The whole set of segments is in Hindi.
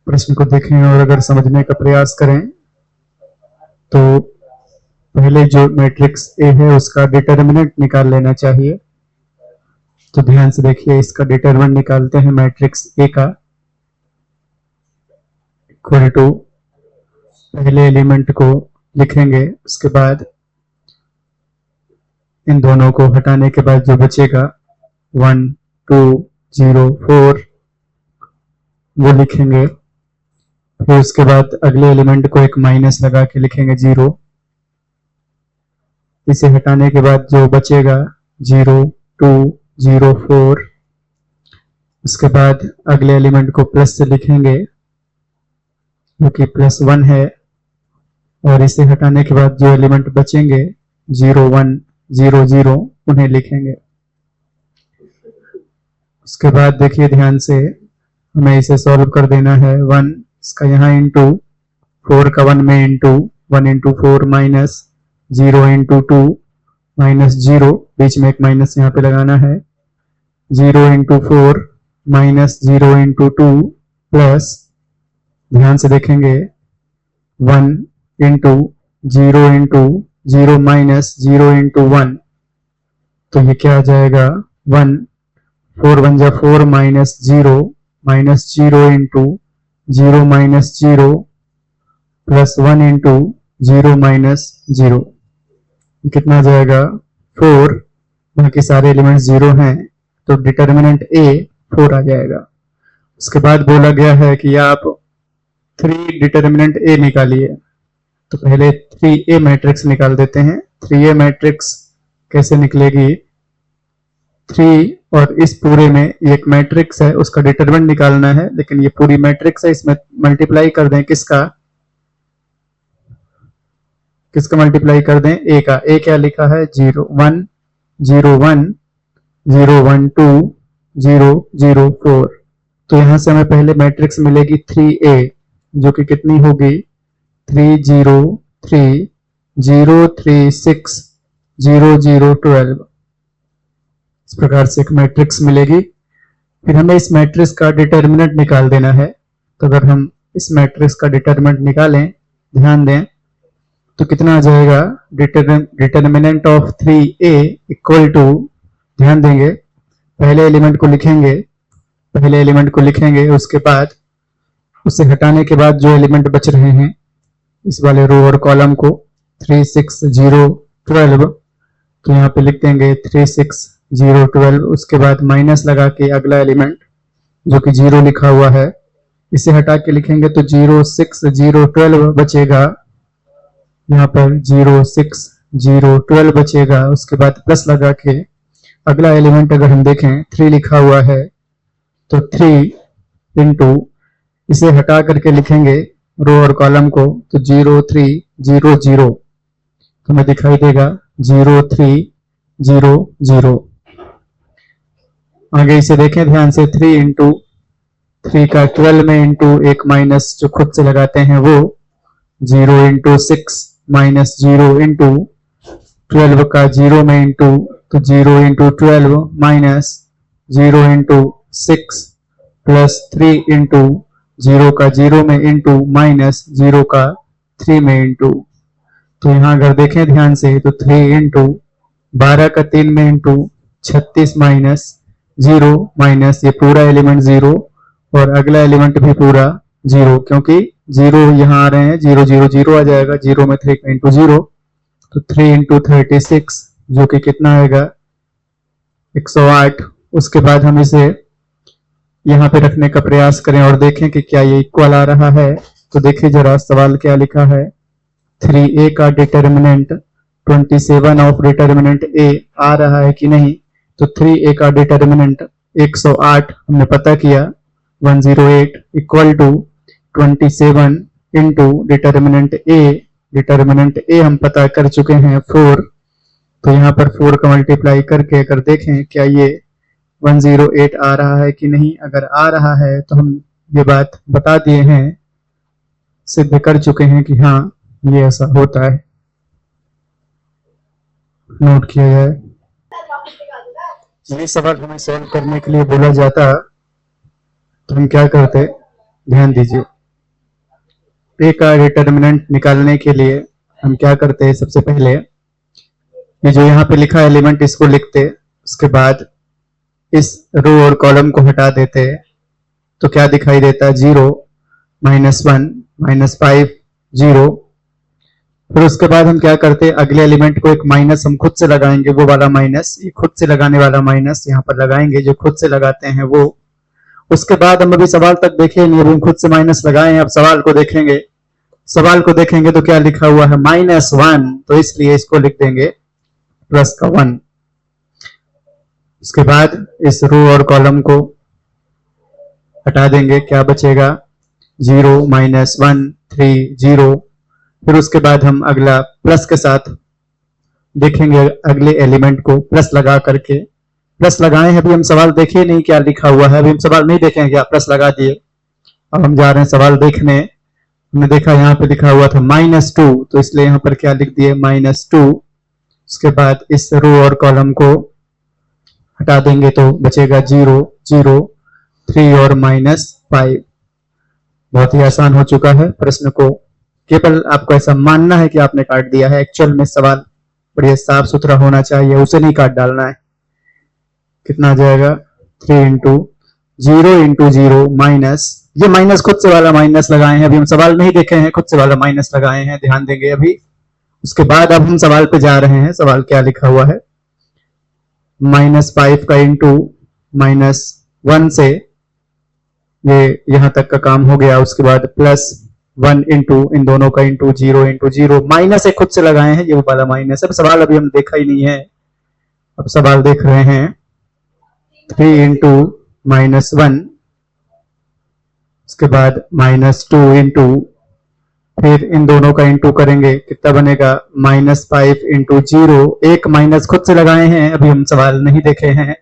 प्रश्न को देखें और अगर समझने का प्रयास करें तो पहले जो मैट्रिक्स ए है उसका डिटर्मिनेंट निकाल लेना चाहिए। तो ध्यान से देखिए, इसका डिटर्मिनेंट निकालते हैं मैट्रिक्स ए का, इक्वल टू पहले एलिमेंट को लिखेंगे, उसके बाद इन दोनों को हटाने के बाद जो बचेगा 1 2 0 4 वो लिखेंगे। फिर उसके बाद अगले एलिमेंट को एक माइनस लगा के लिखेंगे 0। इसे हटाने के बाद जो बचेगा 0 2 0 4। उसके बाद अगले एलिमेंट को प्लस से लिखेंगे जो कि +1 है, और इसे हटाने के बाद जो एलिमेंट बचेंगे 0 1 0 0 उन्हें लिखेंगे। उसके बाद देखिए ध्यान से, हमें इसे सॉल्व कर देना है। 1 इसका यहाँ इंटू 4 का 1 में into 1 into 4 minus 0 into 2 minus 0, बीच में एक माइनस यहाँ पे लगाना है, 0 इंटू 4 माइनस 0 इंटू 2 प्लस, ध्यान से देखेंगे, 1 इंटू 0 इंटू 0 माइनस 0 इंटू 1, तो ये क्या आ जाएगा 1 4 1 जा 4 minus 0 into 0 minus 0 plus 1 into 0 minus 0, कितना आ जाएगा 4। बाकी सारे एलिमेंट 0 हैं तो डिटर्मिनेंट ए 4 आ जाएगा। उसके बाद बोला गया है कि आप 3 डिटर्मिनेंट ए निकालिए। तो पहले 3A मैट्रिक्स निकाल देते हैं। 3A मैट्रिक्स कैसे निकलेगी, 3 और इस पूरे में एक मैट्रिक्स है उसका डिटरमिनेंट निकालना है, लेकिन ये पूरी मैट्रिक्स है, इसमें मल्टीप्लाई कर दें किसका मल्टीप्लाई कर दें ए का। ए क्या लिखा है 0 1 0 1 0 1 2 0 0 4। तो यहां से हमें पहले मैट्रिक्स मिलेगी 3A जो कि कितनी होगी 3 0 3 0 3 6 0 0 12। इस प्रकार से एक मैट्रिक्स मिलेगी। फिर हमें इस मैट्रिक्स का डिटर्मिनेंट निकाल देना है। तो अगर हम इस मैट्रिक्स का डिटर्मिनेंट निकालें, ध्यान दें, तो कितना आ जाएगा determinant of 3A equal to, ध्यान देंगे, पहले एलिमेंट को लिखेंगे, उसके बाद उसे हटाने के बाद जो एलिमेंट बच रहे हैं इस वाले रो और कॉलम को 3 6 0 12, तो यहाँ पे लिख देंगे 3 6 0 12। उसके बाद माइनस लगा के अगला एलिमेंट जो कि 0 लिखा हुआ है इसे हटा के लिखेंगे तो 0 6 0 12 बचेगा। यहाँ पर 0 6 0 12 बचेगा। उसके बाद प्लस लगा के अगला एलिमेंट अगर हम देखें 3 लिखा हुआ है तो 3 इंटू, इसे हटा करके लिखेंगे रो और कॉलम को तो 0 3 0 0, तो हमें दिखाई देगा 0 3 0 0। आगे इसे देखें ध्यान से, 3 इंटू 3 का 12 में इंटू एक माइनस जो खुद से लगाते हैं वो 0 इंटू 6 माइनस 0 इंटू 12 का 0 में इंटू तो 0 into 12 minus 0 into 6 plus 3 into 0 का 0 में इंटू माइनस 0 का 3 में इंटू। तो यहां अगर देखें ध्यान से तो 3 इंटू 12 का 3 में इंटू 36 माइनस 0 माइनस ये पूरा एलिमेंट 0 और अगला एलिमेंट भी पूरा 0, क्योंकि 0 यहाँ आ रहे हैं 0 0 0 आ जाएगा, 0 में 3 का इंटू 0, तो 3 इंटू 36 जो कि कितना आएगा 108। उसके बाद हम इसे यहाँ पे रखने का प्रयास करें और देखें कि क्या ये इक्वल आ रहा है। तो देखिए जरा सवाल क्या लिखा है, 3A का डिटर्मिनेंट 27 ऑफ डिटर्मिनेंट A आ रहा है कि नहीं। तो 3A का डिटर्मिनेंट 108 हमने पता किया, 108 equal to 27 into determinant A हम पता कर चुके हैं 4। तो यहाँ पर 4 का मल्टीप्लाई करके अगर देखें क्या ये 108 आ रहा है कि नहीं। अगर आ रहा है तो हम ये बात बता दिए हैं, सिद्ध कर चुके हैं कि हाँ ये ऐसा होता है। नोट किया जाए। ये सवाल हमें सॉल्व करने के लिए बोला जाता तो हम क्या करते, ध्यान दीजिए। ए का डिटर्मिनेंट निकालने के लिए हम क्या करते हैं, सबसे पहले ये जो यहाँ पे लिखा एलिमेंट इसको लिखते, उसके बाद इस रो और कॉलम को हटा देते, तो क्या दिखाई देता है, 0 -1 -5 0। फिर उसके बाद हम क्या करते हैं, अगले एलिमेंट को एक माइनस हम खुद से लगाएंगे, वो वाला माइनस, ये खुद से लगाने वाला माइनस यहाँ पर लगाएंगे, जो खुद से लगाते हैं वो। उसके बाद हम अभी सवाल तक देखे नहीं, अभी हम खुद से माइनस लगाए हैं, अब सवाल को देखेंगे। सवाल को देखेंगे तो क्या लिखा हुआ है, -1, तो इसलिए इसको लिख देंगे प्लस का 1। उसके बाद इस रो और कॉलम को हटा देंगे, क्या बचेगा, 0 -1 3 0। फिर उसके बाद हम अगला प्लस के साथ देखेंगे, अगले एलिमेंट को प्लस लगा करके, प्लस लगाए हैं, अभी हम सवाल देखे नहीं क्या लिखा हुआ है, अभी हम सवाल नहीं देखेंगे, क्या प्लस लगा दिए। अब हम जा रहे हैं सवाल देखने, हमने देखा यहाँ पे लिखा हुआ था -2, तो इसलिए यहाँ पर क्या लिख दिए, -2। उसके बाद इस रो और कॉलम को हटा देंगे तो बचेगा 0 0 3 और -5। बहुत ही आसान हो चुका है। प्रश्न को केवल आपको ऐसा मानना है कि आपने काट दिया है, एक्चुअल में सवाल बढ़िया साफ सुथरा होना चाहिए, उसे नहीं काट डालना है। कितना आ जाएगा, 3 × 0 × 0 माइनस, ये माइनस खुद से वाला माइनस लगाए हैं, अभी हम सवाल नहीं देखे हैं, खुद से वाला माइनस लगाए हैं, ध्यान देंगे अभी। उसके बाद अब हम सवाल पे जा रहे हैं, सवाल क्या लिखा हुआ है, -5 का इंटू -1 से ये यहां तक का काम हो गया। उसके बाद +1 इंटू, इन दोनों का इंटू 0 × 0, माइनस एक खुद से लगाए हैं, ये वाला माइनस। अब सवाल अभी हम देखा ही नहीं है, अब सवाल देख रहे हैं, 3 × -1, उसके बाद -2 इंटू, फिर इन दोनों का इंटू करेंगे, कितना बनेगा, -5 × 0, एक माइनस खुद से लगाए हैं, अभी हम सवाल नहीं देखे हैं।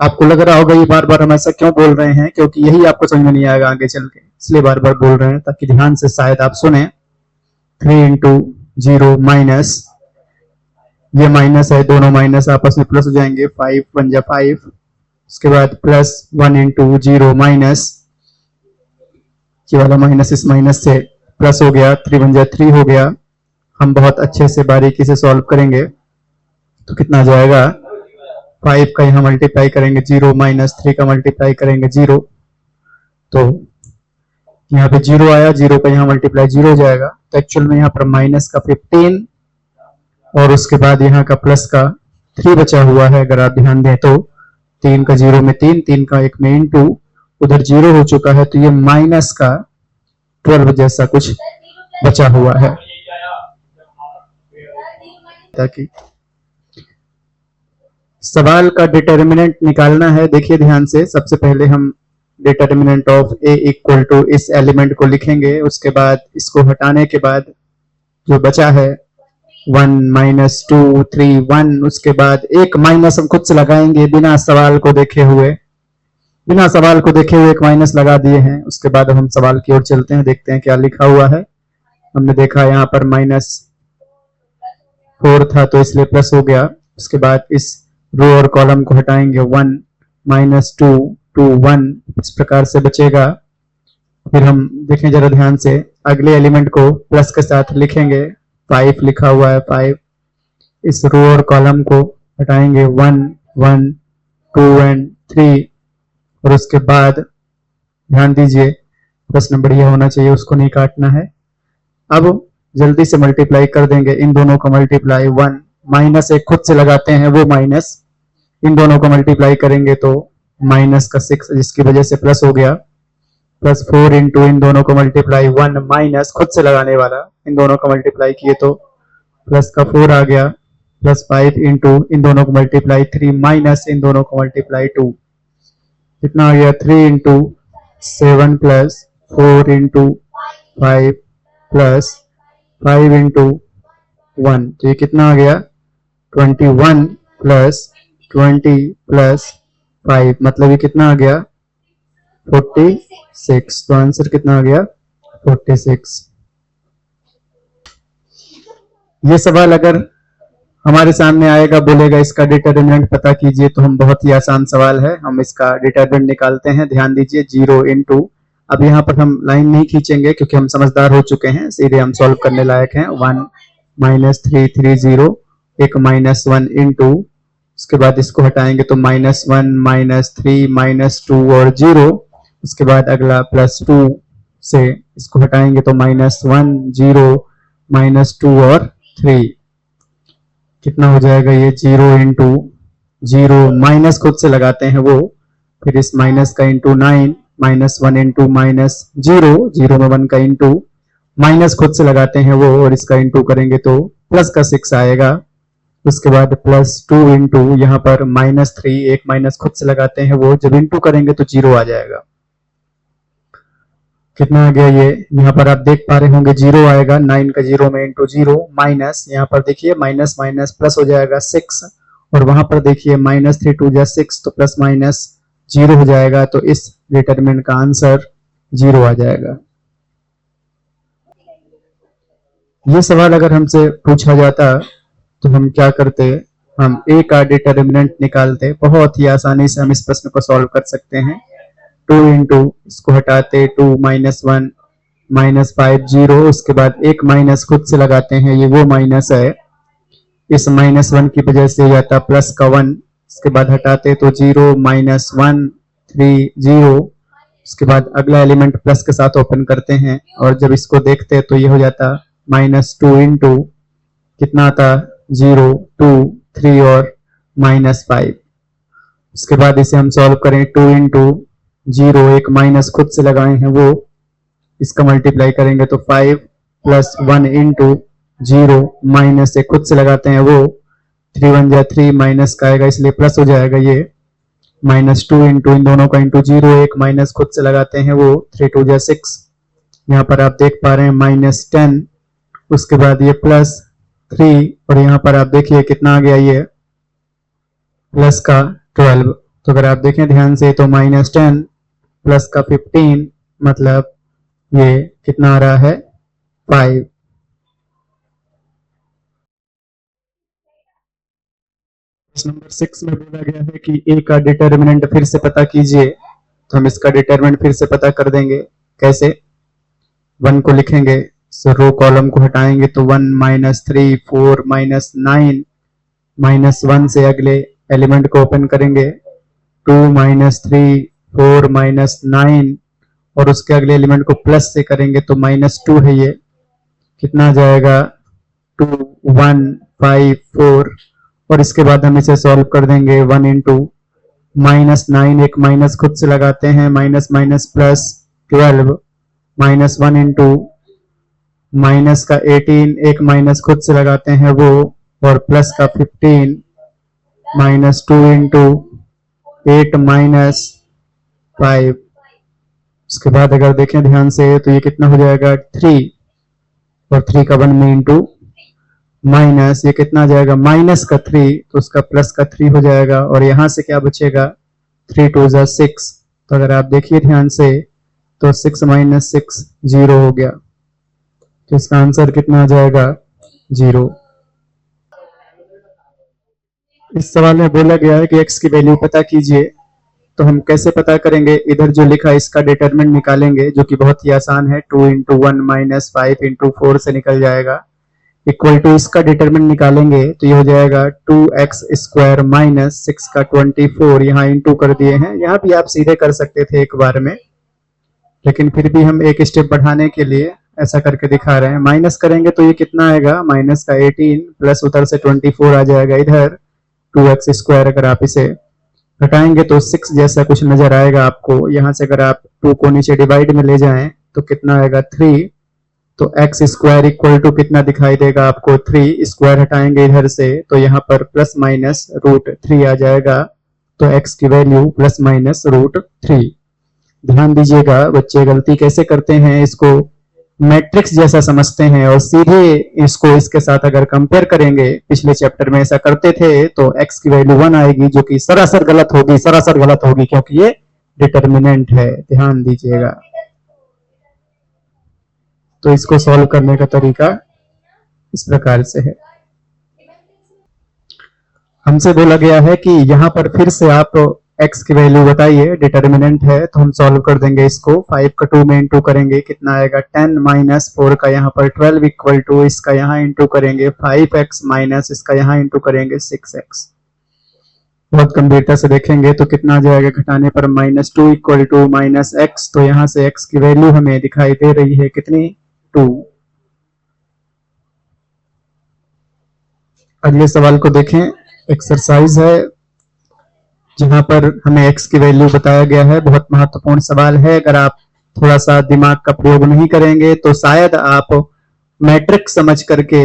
आपको लग रहा होगा ये बार बार हम ऐसा क्यों बोल रहे हैं, क्योंकि यही आपको समझ में नहीं आएगा आगे चल के, इसलिए बार बार बोल रहे हैं, ताकि ध्यान से शायद आप सुने। 3 × 0 माइनस, ये माइनस है, दोनों माइनस आपस में प्लस हो जाएंगे, 5 × 1 = 5। उसके बाद +1 × 0 माइनस, ये वाला माइनस इस माइनस से प्लस हो गया, 3 × 1 = 3 हो गया। हम बहुत अच्छे से बारीकी से सॉल्व करेंगे तो कितना जाएगा, 5 का यहाँ मल्टीप्लाई करेंगे 0 -3 का मल्टीप्लाई करेंगे 0, तो यहाँ पे 0 आया, 0 का यहाँ मल्टीप्लाई 0 हो जाएगा। तो एक्चुअल में यहाँ पर माइनस का 15 और उसके बाद यहाँ का प्लस का 3 बचा हुआ है। अगर आप ध्यान दें तो 3 का 0 में 3, 3 का 1 में इंटू, उधर 0 हो चुका है, तो ये माइनस का 12 जैसा कुछ बचा हुआ है। ताकि सवाल का डिटर्मिनेंट निकालना है, देखिए ध्यान से। सबसे पहले हम डिटर्मिनेंट ऑफ a = इस एलिमेंट को लिखेंगे, उसके बाद इसको हटाने के बाद जो बचा है 1 -2 3 1, उसके बाद एक माइनस हम खुद से लगाएंगे बिना सवाल को देखे हुए, बिना सवाल को देखे हुए एक माइनस लगा दिए हैं। उसके बाद हम सवाल की ओर चलते हैं, देखते हैं क्या लिखा हुआ है। हमने देखा यहाँ पर -4 था तो इसलिए प्लस हो गया। उसके बाद इस रो और कॉलम को हटाएंगे, 1 -2 2 1, इस प्रकार से बचेगा। फिर हम देखें जरा ध्यान से, अगले एलिमेंट को प्लस के साथ लिखेंगे, 5 लिखा हुआ है 5। इस रो और कॉलम को हटाएंगे, 1 1 2 and 3, और उसके बाद ध्यान दीजिए प्रश्न बढ़िया होना चाहिए, उसको नहीं काटना है। अब जल्दी से मल्टीप्लाई कर देंगे, इन दोनों का मल्टीप्लाई 1 माइनस एक खुद से लगाते हैं, वो माइनस, इन दोनों का मल्टीप्लाई करेंगे तो माइनस का 6, जिसकी वजह से प्लस हो गया, +4 इंटू, इन दोनों को मल्टीप्लाई 1 माइनस खुद से लगाने वाला, इन दोनों का मल्टीप्लाई किए तो प्लस का 4 आ गया, +5 इंटू, इन दोनों को मल्टीप्लाई 3 माइनस, इन दोनों को मल्टीप्लाई 2, कितना आ गया, 3 इंटू 7 + 4 इंटू 5 + 5 इंटू 1, तो ये कितना आ गया, 21 + 20 + 5, मतलब ये कितना आ गया, 46। तो आंसर कितना आ गया, 46। ये सवाल अगर हमारे सामने आएगा, बोलेगा इसका डिटर्मिनेंट पता कीजिए, तो हम बहुत ही आसान सवाल है, हम इसका डिटर्मिनेंट निकालते हैं। ध्यान दीजिए, 0 इंटू, अब यहाँ पर हम लाइन नहीं खींचेंगे क्योंकि हम समझदार हो चुके हैं, सीधे हम सॉल्व करने लायक हैं। 1 -3 0 एक -1 इंटू, उसके बाद इसको हटाएंगे तो -1 -3 -2 और 0, उसके बाद अगला +2 से इसको हटाएंगे तो -1 0 -2 और 3, कितना हो जाएगा ये 0 इंटू 0, माइनस खुद से लगाते हैं वो, फिर इस माइनस का इंटू 9 -1 इंटू -0, 0 में 1 का इंटू, माइनस खुद से लगाते हैं वो और इसका इंटू करेंगे तो प्लस का 6 आएगा। उसके बाद +2 इंटू यहाँ पर -3, एक माइनस खुद से लगाते हैं वो, जब इंटू करेंगे तो 0 आ जाएगा। कितना आ गया ये, यहाँ पर आप देख पा रहे होंगे 0 आएगा, 9 का 0 में इंटू 0, माइनस यहाँ पर देखिए माइनस माइनस प्लस हो जाएगा 6, और वहां पर देखिए -3 2 जा 6 तो प्लस माइनस 0 हो जाएगा, तो इस डिटरमिनेंट का आंसर 0 आ जाएगा। ये सवाल अगर हमसे पूछा जाता तो हम क्या करते, हम a का डिटरमिनेंट निकालते, बहुत ही आसानी से हम इस प्रश्न को सॉल्व कर सकते हैं। 2 इंटू, इसको हटाते 2 -1 -5 0, उसके बाद एक माइनस खुद से लगाते हैं, ये वो माइनस है, इस -1 की वजह से जाता प्लस का 1, इसके बाद हटाते तो 0 -1 3 0, उसके बाद अगला एलिमेंट प्लस के साथ ओपन करते हैं और जब इसको देखते तो ये हो जाता -2 इंटू, कितना आता 0 2 3 और -5। उसके बाद इसे हम सॉल्व करें, 2 इंटू 0, एक माइनस खुद से लगाए हैं वो, इसका मल्टीप्लाई करेंगे तो 5 प्लस 1 इंटू 0, माइनस से खुद से लगाते हैं वो, 3 1 जा 3, माइनस का आएगा इसलिए प्लस हो जाएगा ये, -2 इंटू, इन दोनों का इंटू 0, एक माइनस खुद से लगाते हैं वो, 3 2 जा 6, यहाँ पर आप देख पा रहे हैं -10, उसके बाद ये +3, और यहाँ पर आप देखिए कितना आ गया ये प्लस का 12। तो अगर आप देखें ध्यान से तो -10 प्लस का 15, मतलब ये कितना आ रहा है 5। नंबर 6 में बोला गया है कि a का डिटरमिनेंट फिर से पता कीजिए, तो हम इसका डिटरमिनेंट फिर से पता कर देंगे। कैसे, 1 को लिखेंगे, रो कॉलम को हटाएंगे तो 1 -3 4 -9, -1 से अगले एलिमेंट को ओपन करेंगे, 2 -3 4 -9, और उसके अगले एलिमेंट को प्लस से करेंगे तो -2 है ये, कितना आ जाएगा 2 1 5 4, और इसके बाद हम इसे सॉल्व कर देंगे। 1 इंटू -9, एक माइनस खुद से लगाते हैं, minus minus plus 12, -1 into minus का 18, एक माइनस खुद से लगाते हैं वो, और प्लस का 15, -2 इंटू 8 -5। उसके बाद अगर देखें ध्यान से तो ये कितना हो जाएगा 3, और 3 का 1 में इंटू माइनस, ये कितना आ जाएगा माइनस का 3, तो उसका प्लस का 3 हो जाएगा, और यहां से क्या बचेगा 3 2 जा 6। तो अगर आप देखिए ध्यान से तो 6 - 6 0 हो गया, तो इसका आंसर कितना आ जाएगा 0। इस सवाल में बोला गया है कि x की वैल्यू पता कीजिए, तो हम कैसे पता करेंगे, इधर जो लिखा है इसका डिटरमिनेंट निकालेंगे, जो कि बहुत ही आसान है, 2 इंटू 1 -5 इंटू 4 से निकल जाएगा, इक्वल टू इसका डिटरमिनेंट निकालेंगे तो ये हो जाएगा 2x स्क्वायर माइनस 6 का 24, यहाँ इंटू कर दिए हैं, यहाँ भी आप सीधे कर सकते थे एक बार में, लेकिन फिर भी हम एक स्टेप बढ़ाने के लिए ऐसा करके दिखा रहे हैं। माइनस करेंगे तो ये कितना आएगा, माइनस का 18 प्लस उधर से 24 आ जाएगा इधर, 2x स्क्वायर, अगर आप इसे घटाएंगे तो 6 जैसा कुछ नजर आएगा आपको, यहाँ से अगर आप 2 को नीचे डिवाइड में ले जाएं तो कितना आएगा 3, तो x स्क्वायर इक्वल टू कितना दिखाई देगा आपको 3, स्क्वायर हटाएंगे इधर से तो यहाँ पर प्लस माइनस √3 आ जाएगा, तो x की वैल्यू प्लस माइनस √3। ध्यान दीजिएगा बच्चे गलती कैसे करते हैं, इसको मैट्रिक्स जैसा समझते हैं और सीधे इसको इसके साथ अगर कंपेयर करेंगे, पिछले चैप्टर में ऐसा करते थे तो x की वैल्यू 1 आएगी, जो कि सरासर गलत होगी, सरासर गलत होगी, क्योंकि ये डिटरमिनेंट है। ध्यान दीजिएगा। तो इसको सॉल्व करने का तरीका इस प्रकार से है। हमसे बोला गया है कि यहां पर फिर से आप x की वैल्यू बताइए, डिटर्मिनेंट है तो हम सॉल्व कर देंगे इसको। 5 का 2 में इंटू करेंगे, कितना आएगा 10 माइनस 4 का यहाँ पर 12 इक्वल टू इसका यहाँ इंटू करेंगे 5x माइनस इसका यहाँ इंटू करेंगे 6x। बहुत गंभीरता से देखेंगे तो कितना आ जाएगा घटाने पर -2 इक्वल टू -x, तो यहाँ से x की वैल्यू हमें दिखाई दे रही है कितनी 2। अगले सवाल को देखें, एक्सरसाइज है जहां पर हमें x की वैल्यू बताया गया है। बहुत महत्वपूर्ण सवाल है, अगर आप थोड़ा सा दिमाग का प्रयोग नहीं करेंगे तो शायद आप मैट्रिक्स समझ करके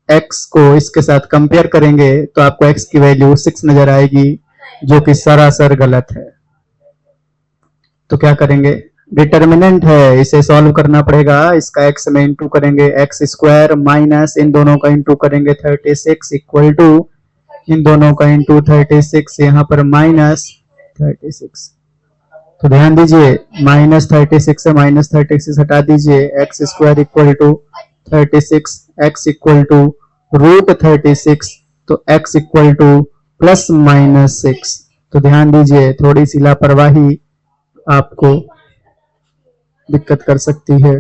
x को इसके साथ कंपेयर करेंगे तो आपको x की वैल्यू 6 नजर आएगी, जो कि सरासर गलत है। तो क्या करेंगे, डिटर्मिनेंट है इसे सॉल्व करना पड़ेगा। इसका x में इंटू करेंगे x स्क्वायर माइनस इन दोनों का इंटू करेंगे 36 इक्वल टू इन दोनों का इंटू 36, यहाँ पर -36। तो ध्यान दीजिए -36 से -36 हटा दीजिए, x square equal to 36, x equal to √36, तो x इक्वल टू +/6। तो ध्यान दीजिए, थोड़ी सी लापरवाही आपको दिक्कत कर सकती है।